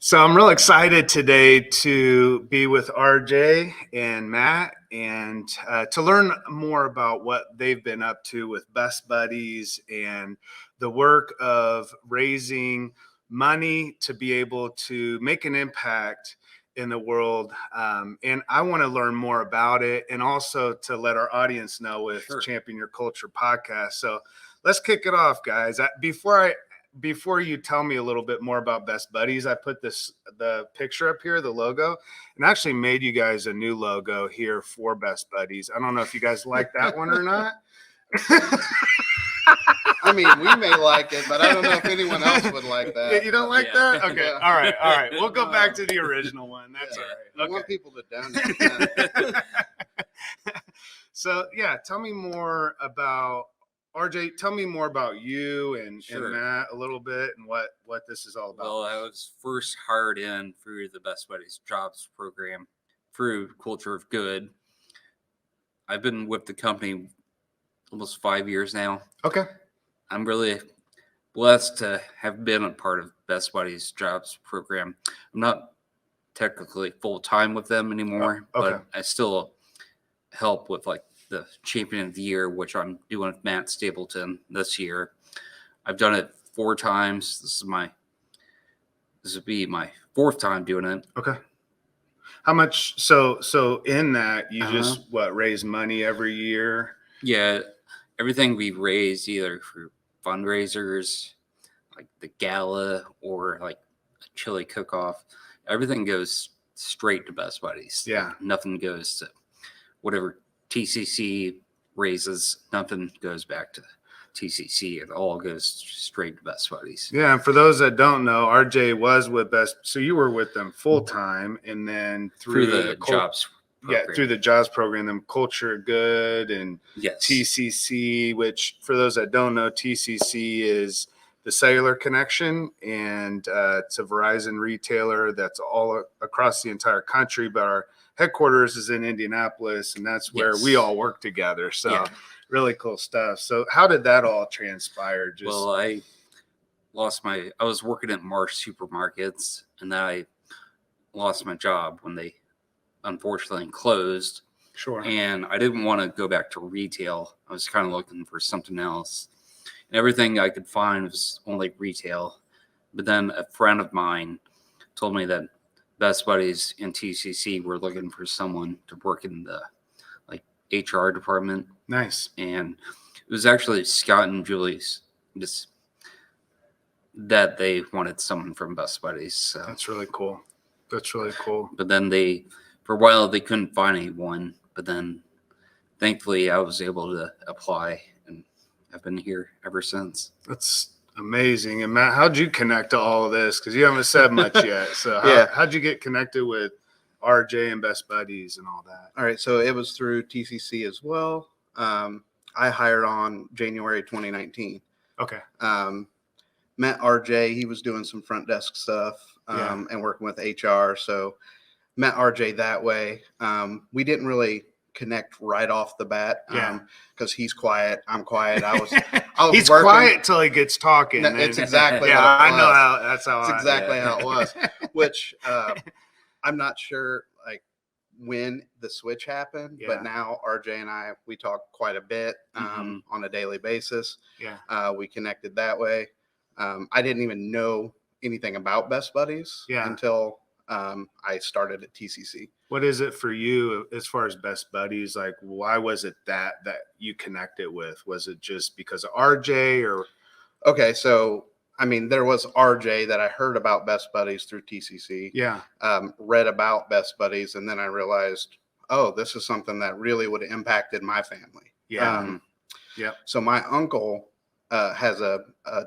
So I'm real excited today to be with RJ and Matt and to learn more about what they've been up to with Best Buddies and the work of raising money to be able to make an impact in the world. And I want to learn more about it and also to let our audience know with Sure. Champion Your Culture podcast. So let's kick it off, guys. Before you tell me a little bit more about Best Buddies, I put the picture up here, the logo, and actually made you guys a new logo here for Best Buddies. I don't know if you guys like that one or not. I mean, we may like it, but I don't know if anyone else would like that. You don't like Yeah. that? Okay. Yeah. All right. We'll go back to the original one. That's Yeah. all I right. want people to donate. So yeah, tell me more about RJ. Tell me more about you and Sure. Matt a little bit and what this is all about. Well, I was first hired in through the Best Buddies jobs program through Culture of Good. I've been with the company almost 5 years now. Okay. I'm really blessed to have been a part of Best Buddies jobs program. I'm not technically full time with them anymore, okay. but I still help with like the Champion of the Year, which I'm doing with Matt Stapleton this year. I've done it 4 times. This would be my 4th time doing it. Okay. How much? So in that you just raise money every year? Yeah, everything we raise either for fundraisers, like the gala or like a chili cook-off, everything goes straight to Best Buddies. Yeah. Like, nothing goes to whatever TCC raises. Nothing goes back to TCC. It all goes straight to Best Buddies. Yeah, and for those that don't know, RJ was with Best. So you were with them full time, and then Through the jobs program. Yeah, through the jobs program, them Culture Good and Yes. TCC, which for those that don't know, TCC is the cellular connection, and it's a Verizon retailer that's all across the entire country, but our headquarters is in Indianapolis, and that's where we all work together. So Yeah. really cool stuff. So how did that all transpire? Well, I was working at Marsh Supermarkets, and then I lost my job when they unfortunately closed. Sure. And I didn't want to go back to retail. I was kind of looking for something else. And everything I could find was only retail. But then a friend of mine told me that Best Buddies and TCC were looking for someone to work in the HR department. Nice. And it was actually Scott and Julie's that they wanted someone from Best Buddies. So. That's really cool. But then for a while, they couldn't find anyone. But then thankfully, I was able to apply, and I've been here ever since. That's amazing. And Matt, how'd you connect to all of this? Because you haven't said much yet. So how'd you get connected with RJ and Best Buddies and all that? All right, so it was through TCC as well. I hired on January 2019. Okay. Met RJ. He was doing some front desk stuff and working with HR. So met RJ that way. We didn't really connect right off the bat because he's quiet. I'm quiet. I was He's working. quiet till he gets talking. No, it's exactly yeah, what it I know was. how that's how That's I, exactly yeah. how it was. Which I'm not sure when the switch happened, but now RJ and I talk quite a bit on a daily basis. Yeah. We connected that way. I didn't even know anything about Best Buddies until I started at TCC. What is it for you as far as Best Buddies? Like, why was it that you connected with? Was it just because of RJ or? Okay, so I mean, there was RJ that I heard about Best Buddies through TCC. Yeah. Read about Best Buddies, and then I realized, oh, this is something that really would have impacted my family. Yeah. So my uncle has a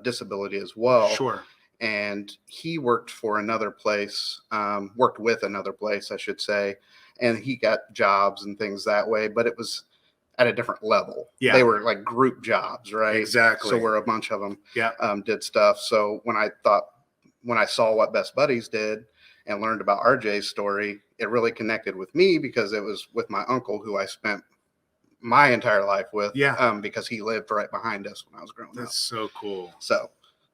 disability as well. Sure. And he worked with another place, I should say, and he got jobs and things that way, but it was at a different level. Yeah. They were like group jobs, right? Exactly. So where a bunch of them did stuff. So when I saw what Best Buddies did and learned about RJ's story, it really connected with me because it was with my uncle who I spent my entire life with. Yeah. Because he lived right behind us when I was growing up. That's so cool.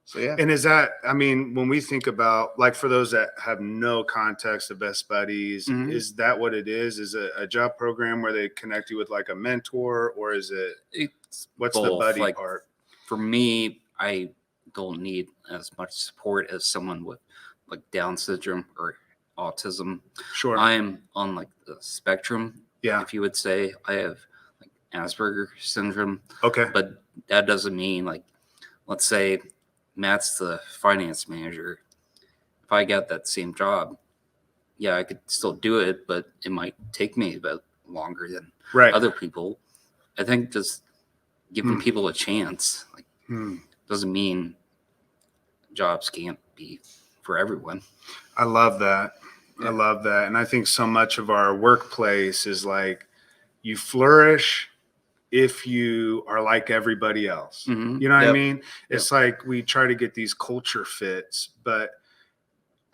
So yeah. And is that, I mean, when we think about, like, for those that have no context of Best Buddies, Mhm. is that what it is? Is it a job program where they connect you with like a mentor, or is it, It's what's the both. buddy Like part? for me, I don't need as much support as someone with like Down syndrome or autism. Sure. I'm on like the spectrum, Yeah. if you would say. I have like Asperger syndrome, Okay. but that doesn't mean like, let's say Matt's the finance manager. If I got that same job, yeah, I could still do it, but it might take me a bit longer than Right. other people. I think just giving people a chance, like, doesn't mean jobs can't be for everyone. I love that. Yeah. I love that. And I think so much of our workplace is like, you flourish if you are like everybody else. Mhm. You know what I Yep. mean? It's like we try to get these culture fits, but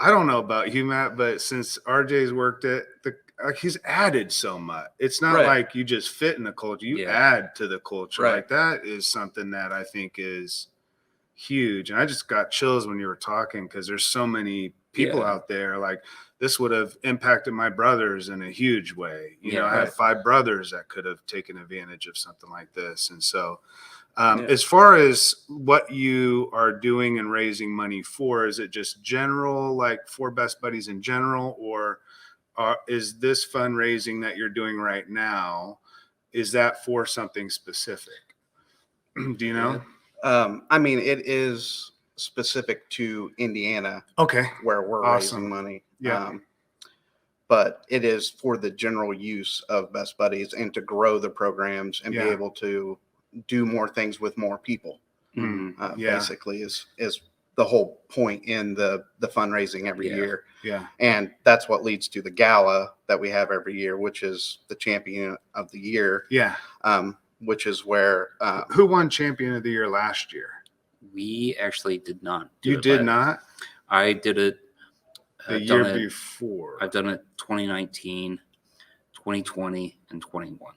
I don't know about you, Matt, but since RJ's worked at like, he's added so much. It's not Right. like you just fit in the culture, you Yeah. add to the culture. Right. Like, that is something that I think is huge. And I just got chills when you were talking, because there's so many people Yeah. out there. Like, this would have impacted my brothers in a huge way. You know, Yeah. I have Right. 5 brothers that could have taken advantage of something like this. And so, Yeah. as far as what you are doing and raising money for, is it just general, like for Best Buddies in general, or is this fundraising that you're doing right now, is that for something specific? Do you know? I mean, it is specific to Indiana Okay. where we're Awesome. raising money. Yeah. But it is for the general use of Best Buddies and to grow the programs and be Yeah. able to do more things with more people. Mhm. Yeah. Basically, is the whole point in the fundraising every Yeah. year. Yeah. And that's what leads to the gala that we have every year, which is the champion of the year. Yeah. Which is where Who won champion of the year last year? We actually did not do You it. did but not? I did it The I've year done it- before. I've done it 2019, 2020, and 21.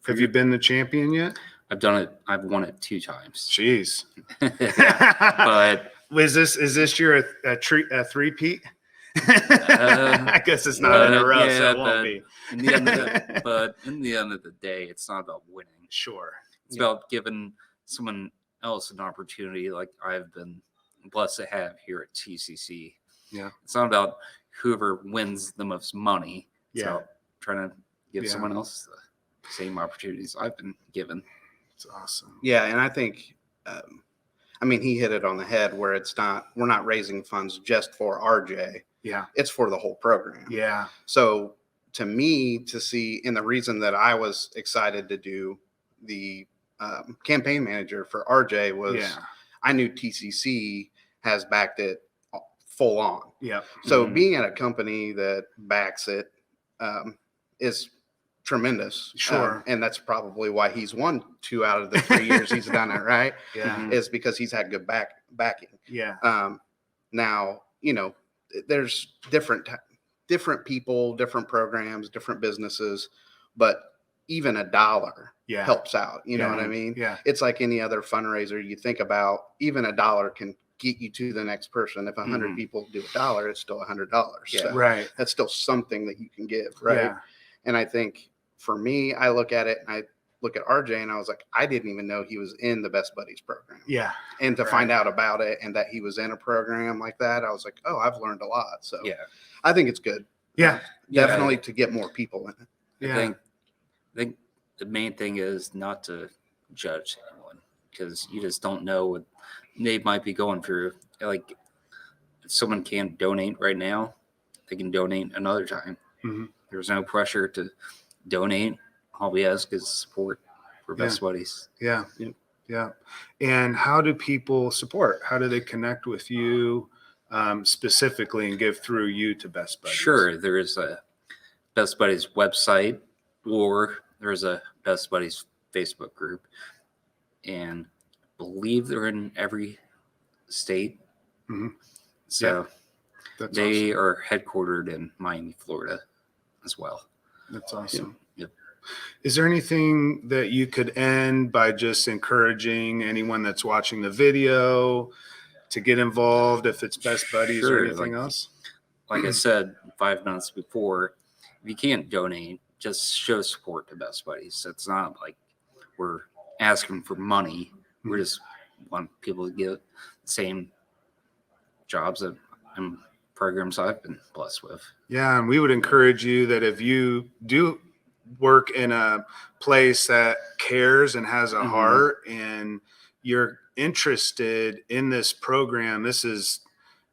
Have you been the champion yet? I've done it. I've won it 2 times. Jeez. But is this year a three-peat? I guess it's not in a row, so it won't be. in the end of the day, it's not about winning. Sure. It's about giving someone else an opportunity, like I've been blessed to have here at TCC. Yeah. It's not about whoever wins the most money. It's Yeah. about trying to give Yeah. someone else the same opportunities I've been given. It's awesome. Yeah, and I think, I mean, he hit it on the head where we're not raising funds just for RJ. Yeah. It's for the whole program. Yeah. So to me, to see, and the reason that I was excited to do the campaign manager for RJ was I knew TCC has backed it full on. Yeah. So being at a company that backs it is tremendous. Sure. And that's probably why he's won 2 out of the 3 years he's done it, right? Yeah. Is because he's had good backing. Yeah. Now, you know, there's different people, different programs, different businesses, but even $1 helps out. You know what I mean? Yeah. It's like any other fundraiser you think about. Even $1 can get you to the next person. If 100 people do $1, it's still $100. Yeah. So Right. that's still something that you can give, right? Yeah. And I think for me, I look at it and I look at RJ and I was like, I didn't even know he was in the Best Buddies program. Yeah. And to find out about it and that he was in a program like that, I was like, oh, I've learned a lot. So Yeah. I think it's good. Yeah. Definitely to get more people in it. Yeah. I think the main thing is not to judge anyone, because you just don't know what they might be going through. Like, if someone can't donate right now, they can donate another time. Mm-hmm. There's no pressure to donate. All we ask is support for Best Buddies. Yeah. Yep. Yeah. And how do people support? How do they connect with you specifically and give through you to Best Buddies? Sure. There is a Best Buddies website, or there's a Best Buddies Facebook group. And I believe they're in every state. Mm-hmm. So That's they awesome. are headquartered in Miami, Florida as well. That's awesome. Yep. Is there anything that you could end by just encouraging anyone that's watching the video to get involved, if it's Best Buddies or Sure, anything else? Like I said 5 minutes before, if you can't donate, just show support to Best Buddies. It's not like we're asking for money. We just want people to get the same jobs and programs I've been blessed with. Yeah, and we would encourage you that if you do work in a place that cares and has a heart, and you're interested in this program, this is,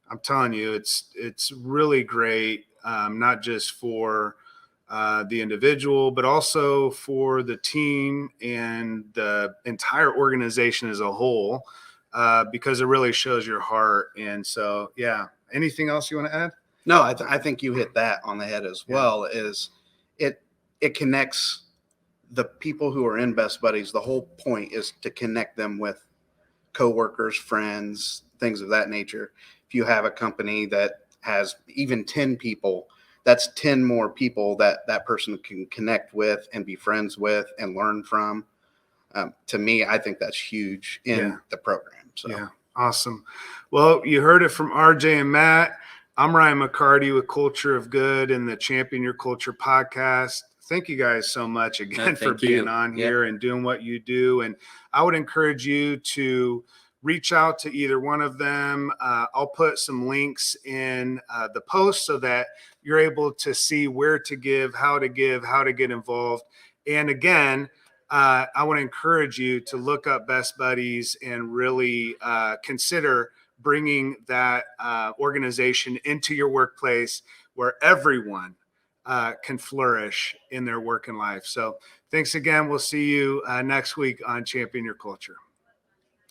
I'm telling you, it's really great, not just for the individual, but also for the team and the entire organization as a whole, because it really shows your heart. And so, yeah. Anything else you want to add? No, I think you hit that on the head as well. Is it connects the people who are in Best Buddies. The whole point is to connect them with coworkers, friends, things of that nature. If you have a company that has even 10 people, that's 10 more people that person can connect with and be friends with and learn from. To me, I think that's huge in the program. So. Yeah, awesome. Well, you heard it from RJ and Matt. I'm Ryan McCarty with Culture of Good and the Champion Your Culture podcast. Thank you guys so much again for being on here and doing what you do. And I would encourage you to reach out to either one of them. I'll put some links in the post so that you're able to see where to give, how to get involved. And again, I want to encourage you to look up Best Buddies and really consider bringing that organization into your workplace where everyone can flourish in their work and life. So thanks again. We'll see you next week on Champion Your Culture.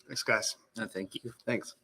Thanks, guys. No, thank you. Thanks.